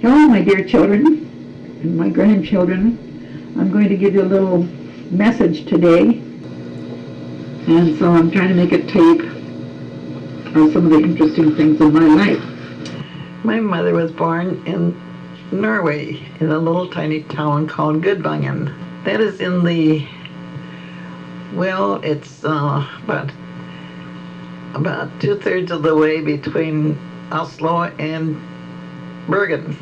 Hello, my dear children and my grandchildren. I'm going to give you a little message today, and so I'm trying to make a tape of some of the interesting things in my life. My mother was born in Norway, in a little tiny town called Gudvangen. That is in the, well, it's about 2/3 of the way between Oslo and Bergen.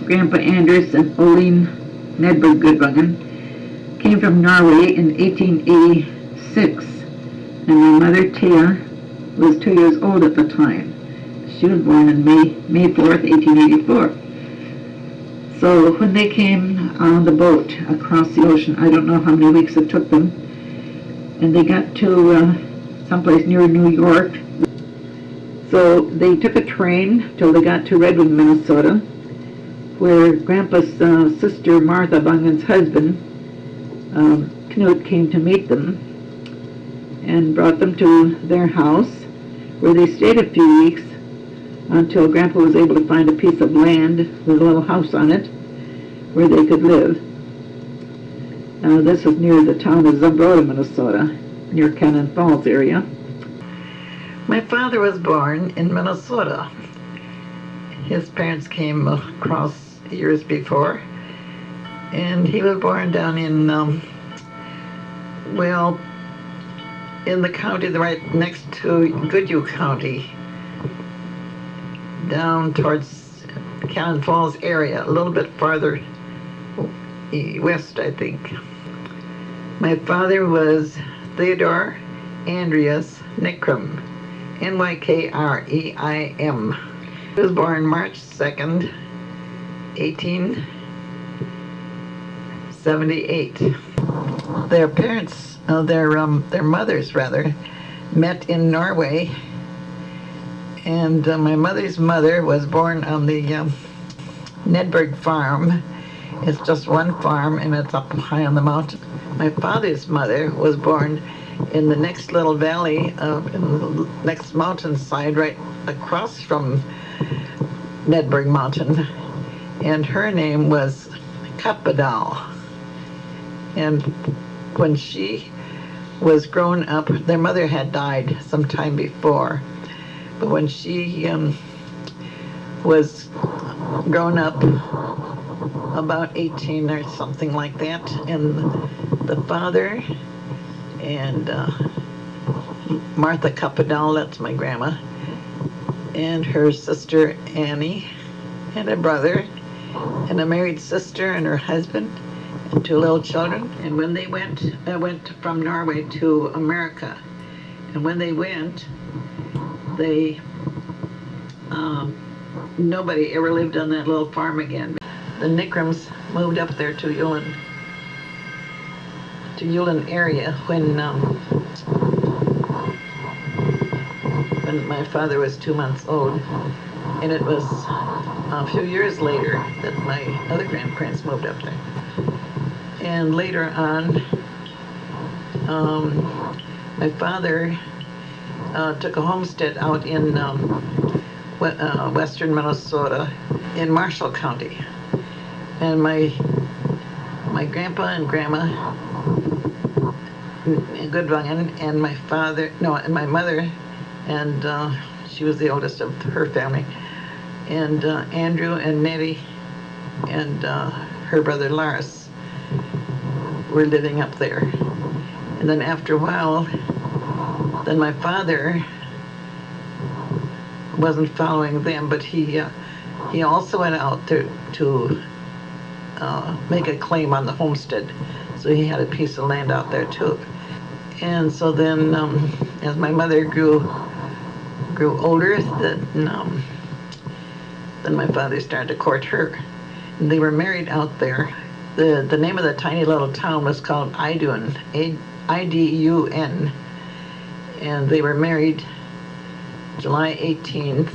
Grandpa Anders and Oline Nedberg Gudvangen came from Norway in 1886, and my mother Thea was 2 years old at the time. She was born on May 4th, 1884. So when they came on the boat across the ocean, I don't know how many weeks it took them, and they got to someplace near New York. So they took a train till they got to Redwood, Minnesota, where Grandpa's sister Martha Bungan's husband, Knut, came to meet them and brought them to their house, where they stayed a few weeks until Grandpa was able to find a piece of land with a little house on it where they could live. This is near the town of Zumbrota, Minnesota, near Cannon Falls area. My father was born in Minnesota. His parents came across years before, and he was born down in, in the county right next to Goodhue County, down towards Cannon Falls area, a little bit farther west, I think. My father was Theodore Andreas Nykreim, Nykreim. He was born March 2nd, 1878. Their parents, their mothers rather, met in Norway, and my mother's mother was born on the Nedberg farm. It's just one farm, and it's up high on the mountain. My father's mother was born in the next little valley, in the next mountainside, right across from Nedberg Mountain, and her name was Kappadal. And when she was grown up, their mother had died some time before, but when she was grown up, about 18 or something like that, and the father and Martha Kappadal, that's my grandma, and her sister Annie, and a brother, and a married sister and her husband, and 2 little children. And when they went from Norway to America, and when they went, they nobody ever lived on that little farm again. The Nykreims moved up there to Ulen area when my father was 2 months old, and it was a few years later that my other grandparents moved up there. And later on, my father took a homestead out in western Minnesota in Marshall County, and my grandpa and grandma in Gudvangen, and my mother, and she was the oldest of her family, and Andrew and Nettie and her brother Lars were living up there. And then after a while, then my father wasn't following them, but he also went out to make a claim on the homestead, so he had a piece of land out there too. And so then, as my mother grew older, then my father started to court her, and they were married out there. The name of the tiny little town was called Idun, I-D-U-N, and they were married July 18th,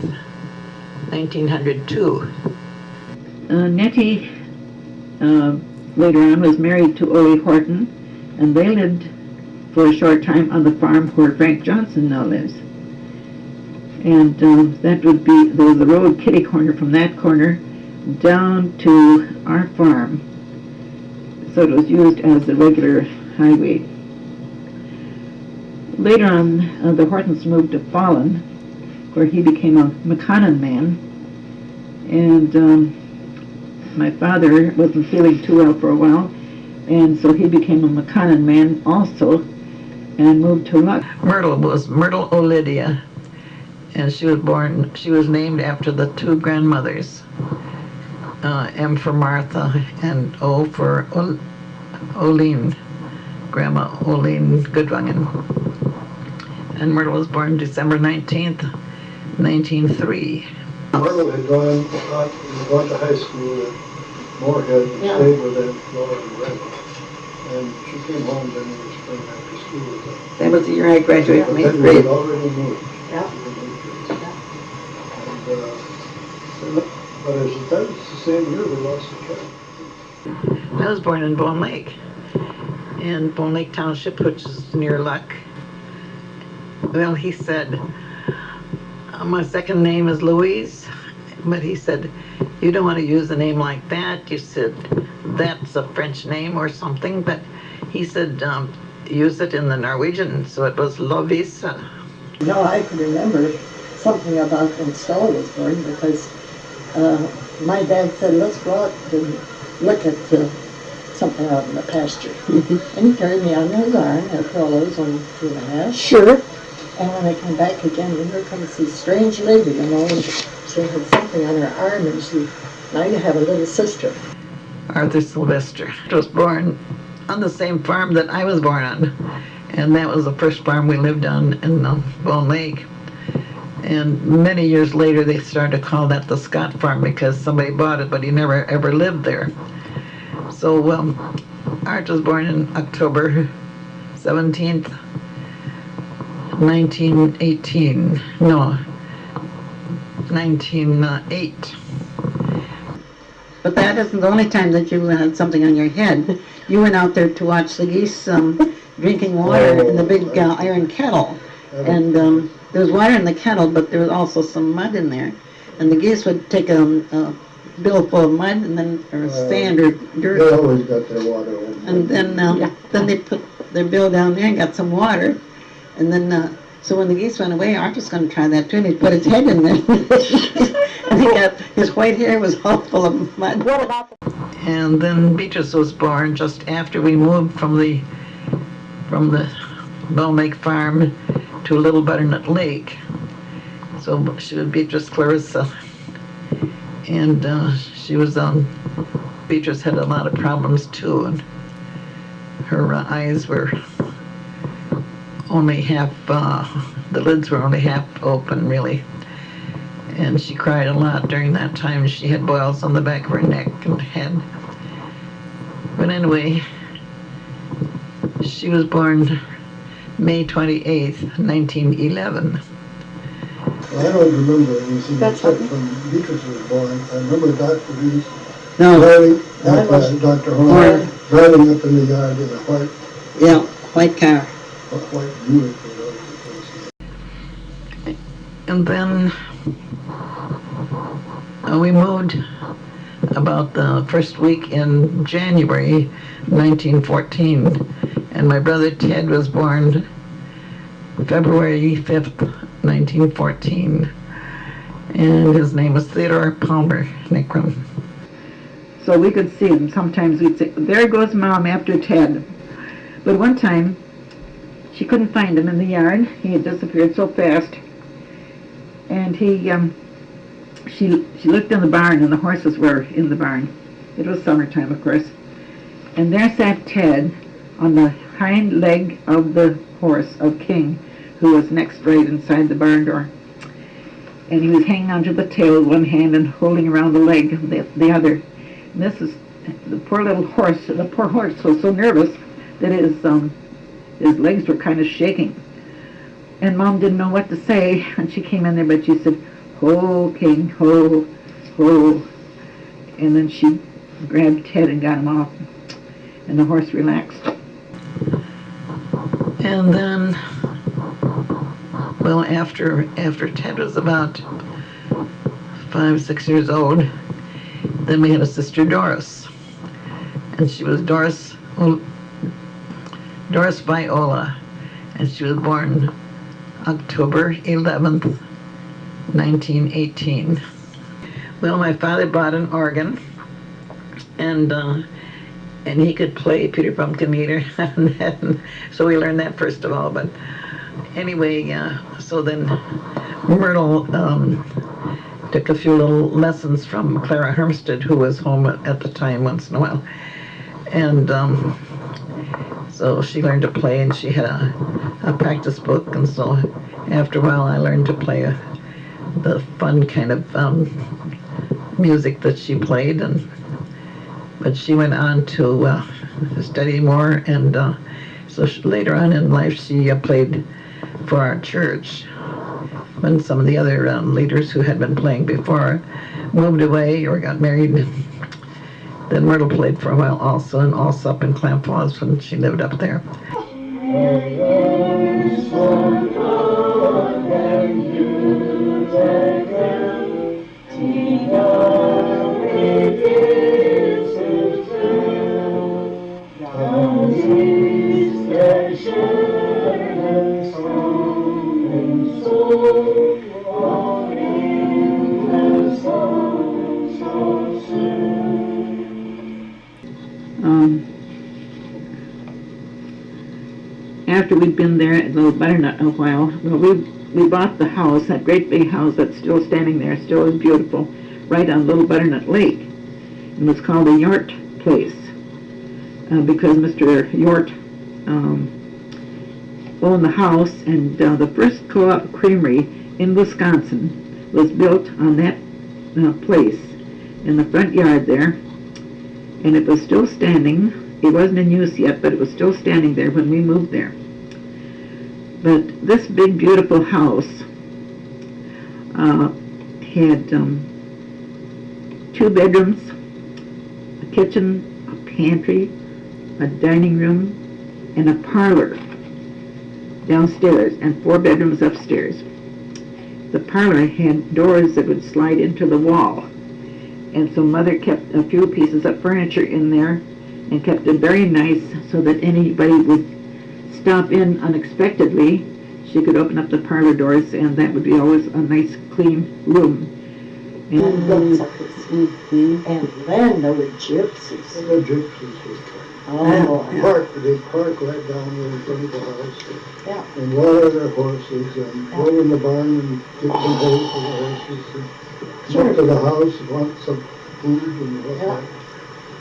1902. Nettie later on was married to Ole Horton, and they lived for a short time on the farm where Frank Johnson now lives. And that would be, there was a road kitty corner from that corner down to our farm. So it was used as the regular highway. Later on, the Hortons moved to Fallon, where he became a McConnon man. And my father wasn't feeling too well for a while, and so he became a McConnon man also, and moved to Luck. Meryl was Meryl O'Lydia, and she was named after the two grandmothers, M for Martha and O for Oline, Grandma Oline Gudvangen. And Meryl was born December 19th, 1903. Meryl had gone to high school at Moorhead and stayed with them Lowel and Beverly. And she came home then in the spring after school. That was the year I graduated from 8th Then we grade. had already moved. Yeah. But as that was the same year we lost the cat. I was born in Bone Lake, in Bone Lake Township, which is near Luck. Well, he said, my second name is Louise, but he said, you don't want to use a name like that. You said, that's a French name or something, but he said, use it in the Norwegian, so it was Louise. No, I can remember something about when Stella was born, because my dad said, let's go out and look at something out in the pasture. And he carried me on his arm after all those 1, 2.5. Sure. And when I came back again, and here comes this strange lady, you know, and she had something on her arm, and now you have a little sister. Arthur Sylvester was born on the same farm that I was born on, and that was the first farm we lived on in Bone Lake. And many years later, they started to call that the Scott farm because somebody bought it, but he never ever lived there. So Art was born in October 17th, 1918. No, 1908. But that isn't the only time that you had something on your head. You went out there to watch the geese drinking water in the big iron kettle. And there was water in the kettle, but there was also some mud in there. And the geese would take a bill full of mud and then, or sand or dirt. They always got their water. And then they put their bill down there and got some water. And then, so when the geese went away, Art was going to try that too, and he put his head in there. And he got, his white hair was all full of mud. What about And then Beatrice was born just after we moved from the Bone Lake farm to Little Butternut Lake. So she was Beatrice Clarissa. And she was Beatrice had a lot of problems too, and her eyes were only half, the lids were only half open really. And she cried a lot during that time. She had boils on the back of her neck and head. But anyway, she was born May 28th, 1911. Well, I don't remember anything except when Beatrice was born. I remember Dr. Reese No, driving, Dr. Horn, driving up in the yard in a white car. white Buick. And then we moved about the first week in January 1914. And my brother Ted was born February 5th, 1914. And his name was Theodore Palmer Nykreim. So we could see him. Sometimes we'd say, there goes Mom after Ted. But one time, she couldn't find him in the yard. He had disappeared so fast. And she looked in the barn, and the horses were in the barn. It was summertime, of course. And there sat Ted on the hind leg of the horse of King, who was next right inside the barn door. And he was hanging onto the tail with one hand and holding around the leg the other. And this is the poor little horse. The poor horse was so nervous that his legs were kind of shaking. And Mom didn't know what to say, and she came in there, but she said, "Ho, King, ho, ho." And then she grabbed Ted and got him off, and the horse relaxed. And then Well, after Ted was about 5, 6 years old, then we had a sister, Doris. And she was Doris Viola. And she was born October 11th, 1918. Well, my father bought an organ, and he could play Peter Pumpkin Eater, and so we learned that first of all. But anyway, so then Meryl took a few little lessons from Clara Hermsted, who was home at the time once in a while, and so she learned to play, and she had a practice book, and so after a while I learned to play the fun kind of music that she played, but she went on to study more, and so later on in life she played for our church. When some of the other leaders who had been playing before moved away or got married, then Meryl played for a while also, and also up in Clam Falls when she lived up there. After we'd been there at Little Butternut a while, we bought the house, that great big house that's still standing there, still is beautiful, right on Little Butternut Lake. It was called the Yort Place, because Mr. Yort owned the house, and the first co-op creamery in Wisconsin was built on that place in the front yard there, and it was still standing. It wasn't in use yet, but it was still standing there when we moved there. But this big, beautiful house had 2 bedrooms, a kitchen, a pantry, a dining room, and a parlor downstairs, and 4 bedrooms upstairs. The parlor had doors that would slide into the wall, and so Mother kept a few pieces of furniture in there and kept it very nice so that anybody would stop in unexpectedly, she could open up the parlor doors, and that would be always a nice, clean room. And then there were gypsies. And the gypsies was Oh, they park right down there in front of the house. yeah. And water their horses, and go in the barn and get some hay for the horses, and come up to the house and want some food and whatnot.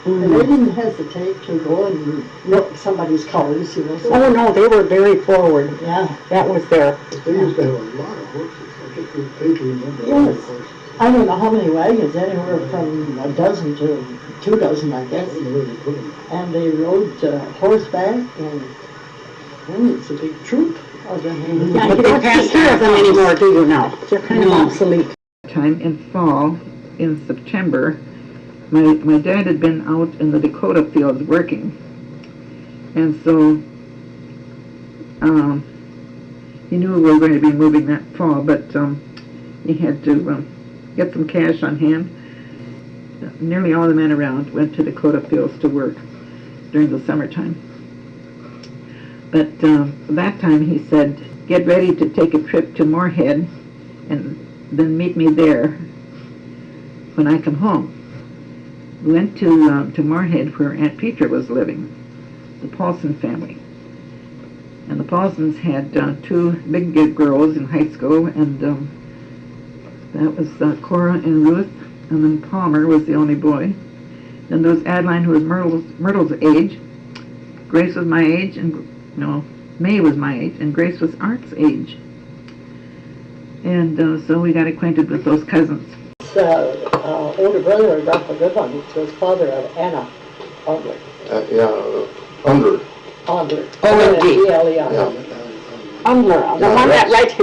And they didn't hesitate to go and milk somebody's cows, you know. So, Oh, no, they were very forward. yeah. That was their, But they used to have a lot of horses. I just would pay to remember all the Yes. horses. I don't know how many wagons, anywhere from a dozen to 2 dozen, I I guess. don't know where they put them. And they rode horseback, and it's a big troop of them. yeah, you don't take care of them anymore, do you now? They're kind of obsolete. Time in fall, in September, my dad had been out in the Dakota fields working, and so he knew we were going to be moving that fall, but he had to get some cash on hand. Nearly all the men around went to Dakota fields to work during the summertime. But that time he said, get ready to take a trip to Moorhead and then meet me there when I come home. We went to Moorhead, where Aunt Petra was living, the Paulson family. And the Paulsons had 2 big girls in high school, and that was Cora and Ruth, and then Palmer was the only boy. Then there was Adeline, who was Myrtle's age. Grace was my age, May was my age, and Grace was Art's age. And so we got acquainted with those cousins. The older brother of Dr. Gudvangen was father of Anna Ondler. Under. Ondler. O-N-D. O-N-D-L-E-R. Undler, the one that That's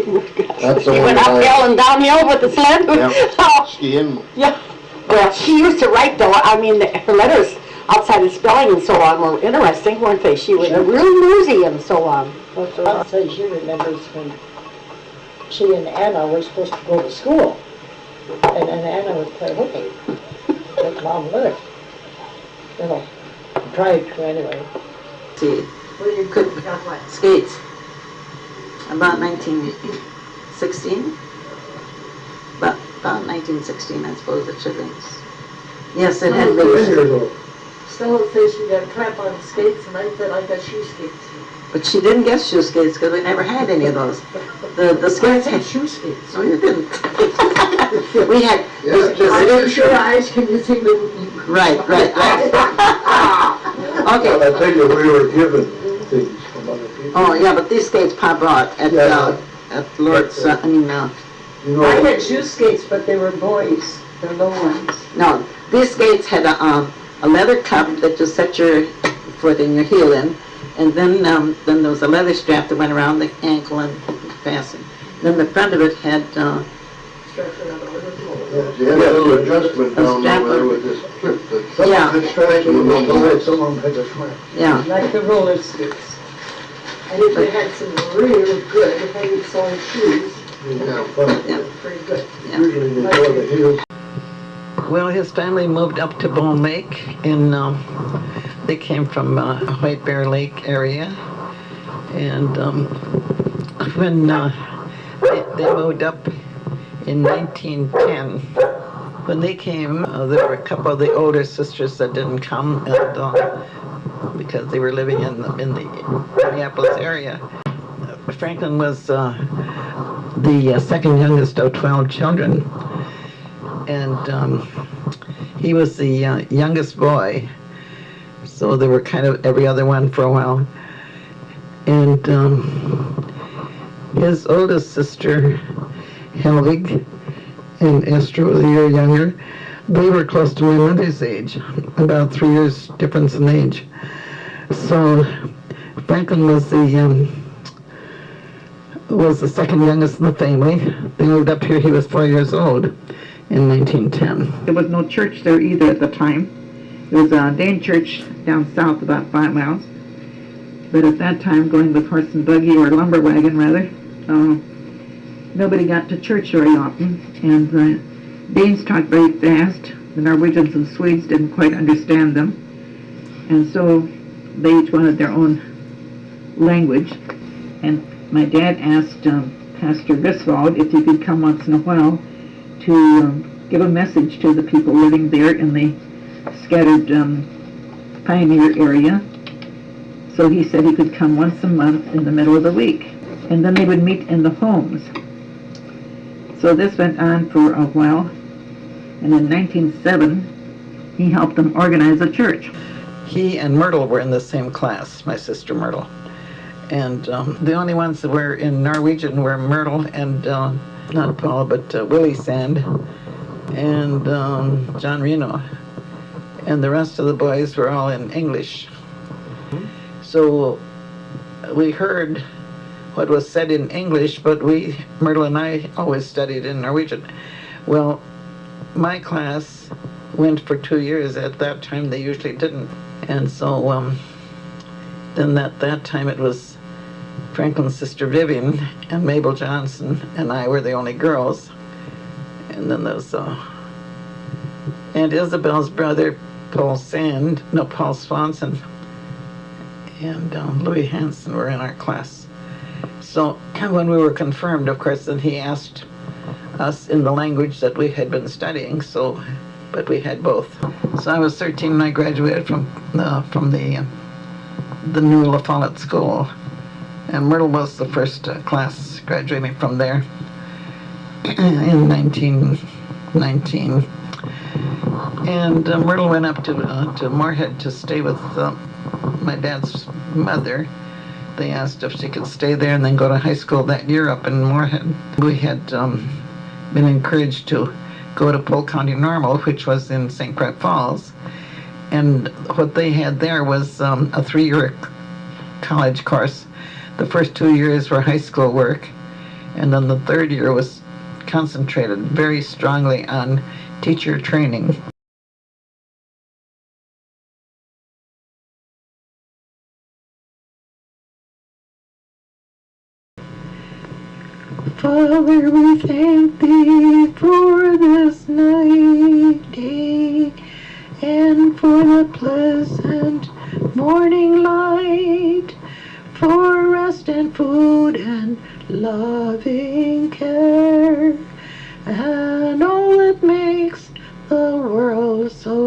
the he one went that uphill and downhill with the sled. Yeah. Oh, Skiing. yeah. Well, she used to write though. I mean, her letters outside of spelling and so on were interesting, weren't they? She was real newsy and so on. I'd say she remembers when she and Anna were supposed to go to school, and then Anna would play hooky with Mom Lewis. You know, tried to anyway. See, Well, you could got what? skates. About 1916. About 1916, I suppose it should be. Yes, it had been. Stella says she got a clap on skates, and I said I got shoe skates. But she didn't get shoe skates because we never had any of those. The skates had shoe skates. Oh, you didn't. We had. Your eyes, can you see me? Right. Well, Okay. I tell you, we were given things from other people. Oh yeah, but these skates Pop brought at Lord's. You know, I had shoe skates, but they were boys. They're low ones. No, these skates had a leather cup that you set your foot and your heel in, and then there was a leather strap that went around the ankle and fastened. Then the front of it had you had a little adjustment down there with this clip. Some Yeah. of the straps were low, some of them had a snap. yeah. Like the roller skates. And if they had some really good, heavy soled shoes, Yeah, fun. Yeah. pretty good. Usually they go the heels. Well, his family moved up to Bone Lake, and they came from White Bear Lake area, and when they moved up in 1910, when they came, there were a couple of the older sisters that didn't come, and because they were living in the Minneapolis area. Franklin was the second youngest of 12 children, and he was the youngest boy, so they were kind of every other one for a while. And his oldest sister, Helvig, and Esther was a year younger. They were close to my mother's age, about 3 years difference in age. So Franklin was the second youngest in the family. They moved up here, he was 4 years old in 1910. There was no church there either at the time. There was a Dane church down south about 5 miles. But at that time, going with horse and buggy, or lumber wagon rather, nobody got to church very often. And the Danes talked very fast. The Norwegians and Swedes didn't quite understand them. And so they each wanted their own language. And my dad asked Pastor Griswold if he could come once in a while to give a message to the people living there in the scattered pioneer area. So he said he could come once a month in the middle of the week. And then they would meet in the homes. So this went on for a while. And in 1907, he helped them organize a church. He and Meryl were in the same class, my sister Meryl. And the only ones that were in Norwegian were Meryl and, not Paul, but Willie Sand and John Reno. And the rest of the boys were all in English. So we heard what was said in English, but Meryl and I always studied in Norwegian. Well, my class went for 2 years. At that time, they usually didn't. And so then at that time, it was Franklin's sister Vivian and Mabel Johnson and I were the only girls. And then there was Aunt Isabel's brother, Paul Swanson, and Louis Hansen were in our class. So when we were confirmed, of course, then he asked us in the language that we had been studying, but we had both. So I was 13 when I graduated from the new La Follette School, and Meryl was the first class graduating from there in 1919. And Meryl went up to Moorhead to stay with my dad's mother. They asked if she could stay there and then go to high school that year up in Moorhead. We had been encouraged to go to Polk County Normal, which was in St. Croix Falls. And what they had there was a 3-year college course. The first 2 years were high school work, and then the 3rd year was concentrated very strongly on teacher training. Far I thank thee for this night, day, and for the pleasant morning light, for rest and food and loving care, and all that makes the world so